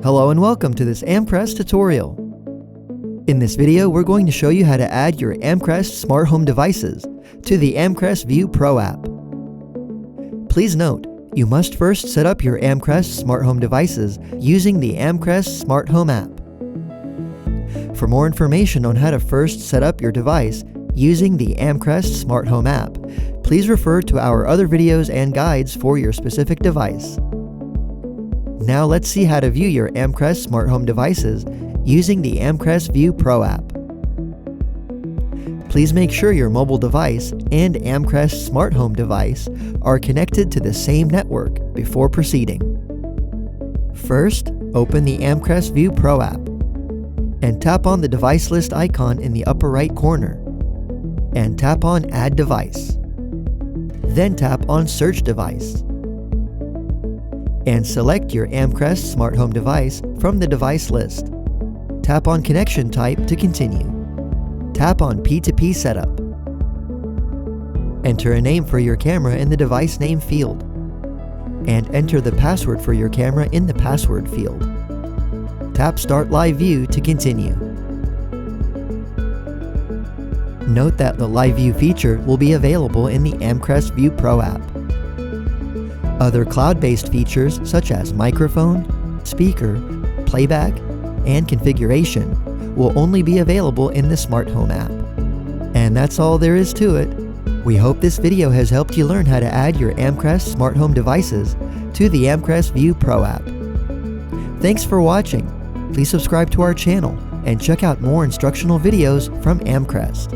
Hello and welcome to this Amcrest tutorial. In this video, we're going to show you how to add your Amcrest smart home devices to the Amcrest View Pro app. Please note, you must first set up your Amcrest smart home devices using the Amcrest SmartHome app. For more information on how to first set up your device using the Amcrest SmartHome app, please refer to our other videos and guides for your specific device. Now let's see how to view your Amcrest smart home devices using the Amcrest View Pro app. Please make sure your mobile device and Amcrest smart home device are connected to the same network before proceeding. First, open the Amcrest View Pro app and tap on the device list icon in the upper right corner and tap on Add Device. Then tap on Search Device and select your Amcrest smart home device from the device list. Tap on Connection Type to continue. Tap on P2P Setup. Enter a name for your camera in the device name field, and enter the password for your camera in the password field. Tap Start Live View to continue. Note that the Live View feature will be available in the Amcrest View Pro app. Other cloud-based features such as microphone, speaker, playback, and configuration will only be available in the Smart Home app. And that's all there is to it. We hope this video has helped you learn how to add your Amcrest smart home devices to the Amcrest View Pro app. Thanks for watching. Please subscribe to our channel and check out more instructional videos from Amcrest.